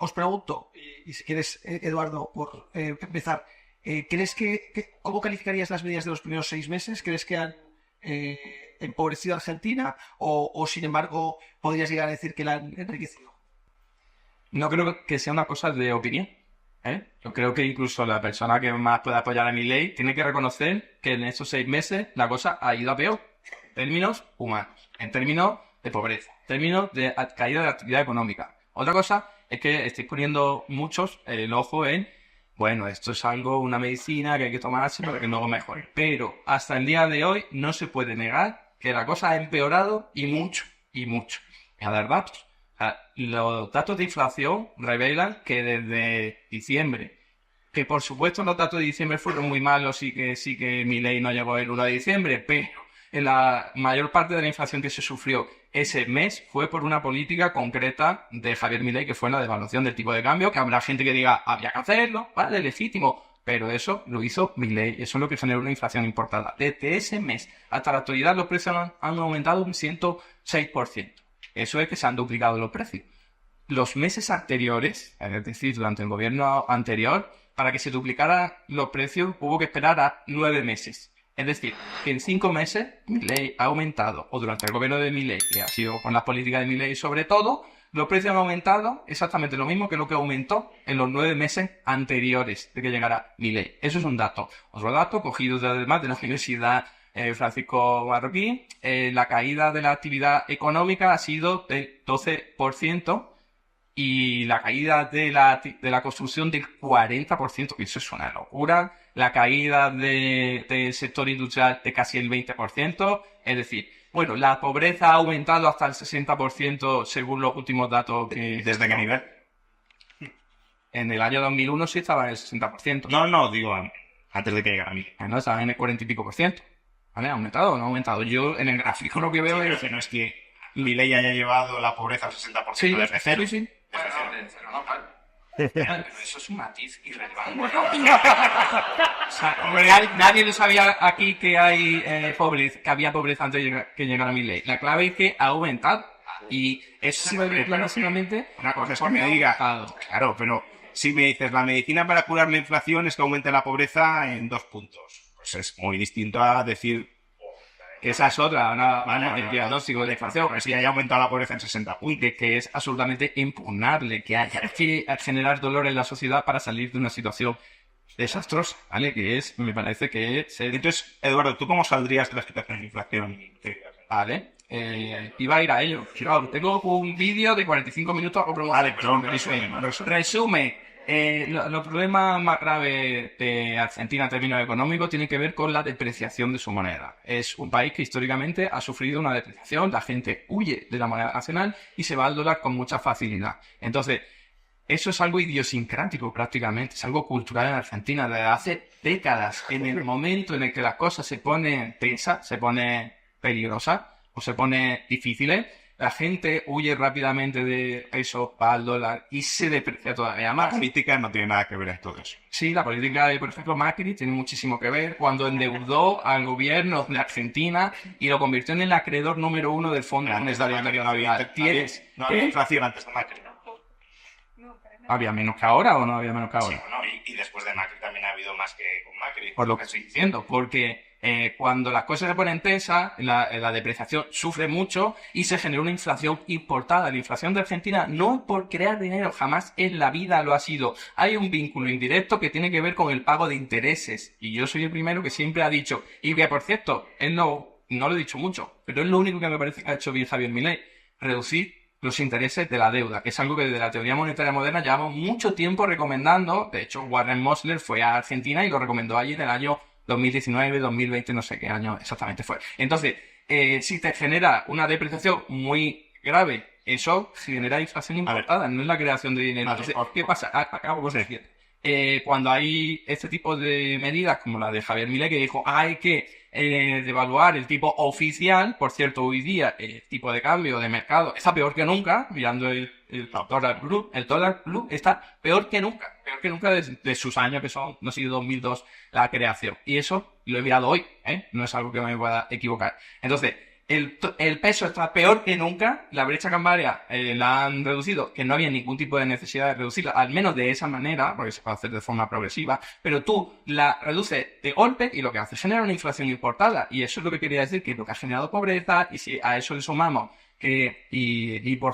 os pregunto, y si quieres, Eduardo, por empezar, ¿cómo calificarías las medidas de los primeros 6 meses? ¿Crees que han empobrecido a Argentina o, sin embargo, podrías llegar a decir que la han enriquecido? No creo que sea una cosa de opinión, ¿eh? Yo creo que incluso la persona que más puede apoyar a Milei tiene que reconocer que en estos 6 meses la cosa ha ido a peor, en términos humanos, en términos de pobreza, en términos de caída de la actividad económica. Otra cosa es que estáis poniendo muchos el ojo en, bueno, esto es algo, una medicina que hay que tomarse para que luego mejore. Pero hasta el día de hoy no se puede negar que la cosa ha empeorado y mucho, y mucho. Y a dar datos. O sea, los datos de inflación revelan que desde diciembre, que por supuesto los datos de diciembre fueron muy malos y que sí que Milei no llegó el 1 de diciembre, pero en la mayor parte de la inflación que se sufrió ese mes fue por una política concreta de Javier Milei, que fue la devaluación del tipo de cambio, que habrá gente que diga, había que hacerlo, vale, legítimo, pero eso lo hizo Milei, eso es lo que generó una inflación importada. Desde ese mes hasta la actualidad los precios han aumentado un 106%. Eso es que se han duplicado los precios. Los meses anteriores, es decir, durante el gobierno anterior, para que se duplicaran los precios hubo que esperar a 9 meses. Es decir, que en 5 meses Milei ha aumentado, o durante el gobierno de Milei, que ha sido con las políticas de Milei sobre todo, los precios han aumentado exactamente lo mismo que lo que aumentó en los 9 meses anteriores de que llegara Milei. Eso es un dato. Otro dato cogido además de la Universidad Francisco Marroquín, la caída de la actividad económica ha sido del 12% y la caída de la construcción del 40%, que eso es una locura, la caída del sector industrial de casi el 20%, es decir, bueno, la pobreza ha aumentado hasta el 60% según los últimos datos que... ¿Desde qué nivel? En el año 2001 sí estaba en el 60%. No, digo antes de que llegara a mí. No, estaba en el 40 y pico por ciento. ¿Vale? ¿Ha aumentado o no ha aumentado? Yo en el gráfico lo que veo es... No es que Milei haya llevado la pobreza al 60% Sí, desde cero. sí. Desde cero. Desde cero, no, claro. Pero eso es un matiz irrelevante. O sea, nadie lo sabía aquí que hay pobreza, que había pobreza antes de que llegara Milei. La clave es que ha aumentado. Y eso se ve clarísimamente. Una cosa es que me diga, claro, pero si me dices la medicina para curar la inflación es que aumente la pobreza en 2 puntos, pues es muy distinto a decir que esa es otra, el diagnóstico de la inflación, que si haya aumentado la pobreza en 60 puntos. que es absolutamente impugnable, que haya que generar dolor en la sociedad para salir de una situación desastrosa, ¿vale? Que es, me parece que es... Entonces, Eduardo, ¿tú cómo saldrías de la situación de inflación? Vale, iba a ir a ello. Claro, tengo un vídeo de 45 minutos. Vale, perdón, Resume. Los problemas más graves de Argentina en términos económicos tienen que ver con la depreciación de su moneda. Es un país que históricamente ha sufrido una depreciación, la gente huye de la moneda nacional y se va al dólar con mucha facilidad. Entonces, eso es algo idiosincrático prácticamente, es algo cultural en Argentina desde hace décadas. En el momento en el que las cosas se ponen tensas, se ponen peligrosas o se ponen difíciles, la gente huye rápidamente de eso, va al dólar y se deprecia todavía más. La política no tiene nada que ver en todo eso. Sí, la política de, por ejemplo, Macri tiene muchísimo que ver cuando endeudó al gobierno de Argentina y lo convirtió en el acreedor número 1 del Fondo Monetario Internacional. No había inflación antes de Macri. ¿Había menos que ahora o no había menos que ahora? Sí, bueno, y después de Macri también ha habido más que con Macri. Por lo que estoy diciendo, porque cuando las cosas se ponen tensas, la depreciación sufre mucho y se genera una inflación importada. La inflación de Argentina no es por crear dinero, jamás en la vida lo ha sido. Hay un vínculo indirecto que tiene que ver con el pago de intereses. Y yo soy el primero que siempre ha dicho, y que por cierto, él no lo he dicho mucho, pero es lo único que me parece que ha hecho bien Javier Milei, reducir los intereses de la deuda, que es algo que desde la teoría monetaria moderna llevamos mucho tiempo recomendando. De hecho, Warren Mosler fue a Argentina y lo recomendó allí en el año 2019, 2020, no sé qué año exactamente fue. Entonces, si te genera una depreciación muy grave, eso genera inflación importada, no es la creación de dinero. Entonces, ¿qué pasa? Acabo con el siguiente. Cuando hay este tipo de medidas como la de Javier Milei, que dijo hay que devaluar el tipo oficial, por cierto, hoy día el tipo de cambio de mercado está peor que nunca, mirando el dólar blue está peor que nunca desde sus años, que son, no sé, 2002, la creación. Y eso lo he mirado hoy, no es algo que me pueda equivocar. Entonces, el peso está peor que nunca, la brecha cambiaria la han reducido, que no había ningún tipo de necesidad de reducirla, al menos de esa manera, porque se puede hacer de forma progresiva, pero tú la reduces de golpe y lo que hace es generar una inflación importada, y eso es lo que quería decir, que es lo que ha generado pobreza, y si a eso le sumamos que, y por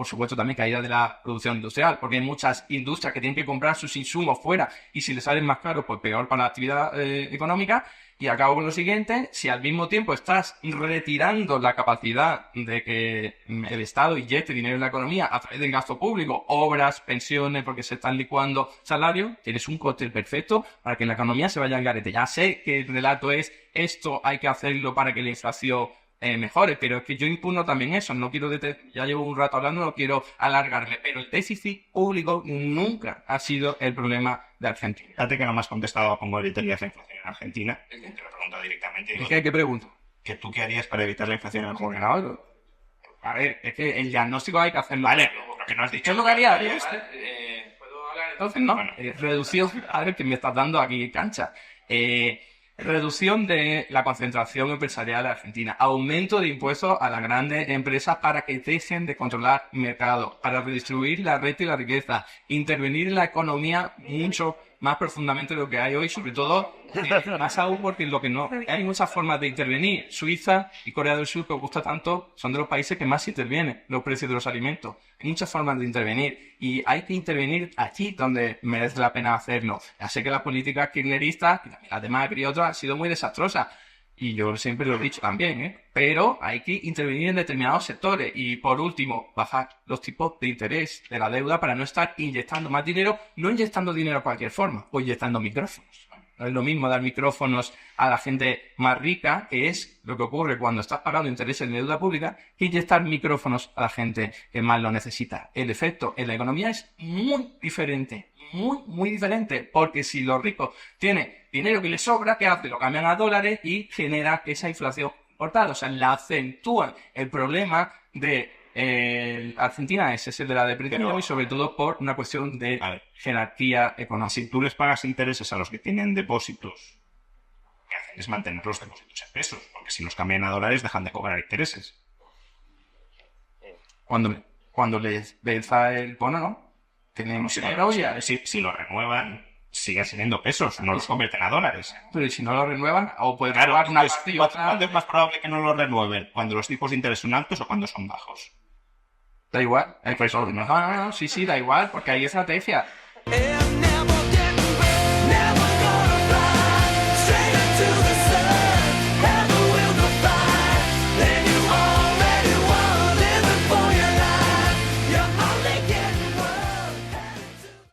supuesto también caída de la producción industrial, porque hay muchas industrias que tienen que comprar sus insumos fuera, y si les salen más caros, pues peor para la actividad económica. Y acabo con lo siguiente, si al mismo tiempo estás retirando la capacidad de que el Estado inyecte dinero en la economía a través del gasto público, obras, pensiones, porque se están licuando salarios, tienes un cóctel perfecto para que la economía se vaya al garete. Ya sé que el relato es esto hay que hacerlo para que la inflación mejore, pero es que yo impugno también eso, no quiero ya llevo un rato hablando, no quiero alargarme, pero el déficit público nunca ha sido el problema de Argentina. Fíjate que no me has contestado a cómo evitarías la inflación en Argentina. Te lo pregunto directamente. ¿Qué pregunto? ¿Que tú qué harías para evitar la inflación en Argentina? Bueno, a ver, es que el diagnóstico hay que hacerlo. Vale, lo que no has dicho. ¿Qué es lo que haría? ¿Puedo hablar entonces? No. Bueno. Reducción, a ver, que me estás dando aquí cancha. Reducción de la concentración empresarial de Argentina, aumento de impuestos a las grandes empresas para que dejen de controlar mercados, para redistribuir la renta y la riqueza, intervenir en la economía mucho más profundamente de lo que hay hoy, sobre todo más aún porque lo que no hay muchas formas de intervenir. Suiza y Corea del Sur, que os gusta tanto, son de los países que más intervienen los precios de los alimentos. Hay muchas formas de intervenir y hay que intervenir allí donde merece la pena hacerlo. Ya sé que las políticas kirchneristas, y también las de Macri y otras, han sido muy desastrosas. Y yo siempre lo he dicho también, pero hay que intervenir en determinados sectores. Y por último, bajar los tipos de interés de la deuda para no estar inyectando más dinero, no inyectando dinero de cualquier forma, o inyectando micrófonos. No es lo mismo dar micrófonos a la gente más rica, que es lo que ocurre cuando estás pagando intereses de deuda pública, que inyectar micrófonos a la gente que más lo necesita. El efecto en la economía es muy diferente, muy diferente, porque si los ricos tienen dinero que les sobra, ¿qué hace? Lo cambian a dólares y genera esa inflación importada. O sea, la acentúan. El problema de Argentina es ese de la depreciación y sobre todo por una cuestión de jerarquía económica. Si tú les pagas intereses a los que tienen depósitos, lo que hacen es mantener los depósitos en pesos, porque si los cambian a dólares dejan de cobrar intereses. Cuando les vence el bono, ¿no? Tenemos si lo renuevan, siguen siendo pesos, no los convierten a dólares. Pero si no lo renuevan, o pueden renovar una parte y otra. ¿Cuándo es más probable que no lo renueven? ¿Cuando los tipos de interés son altos o cuando son bajos? Da igual. No, sí, da igual, porque hay estrategia.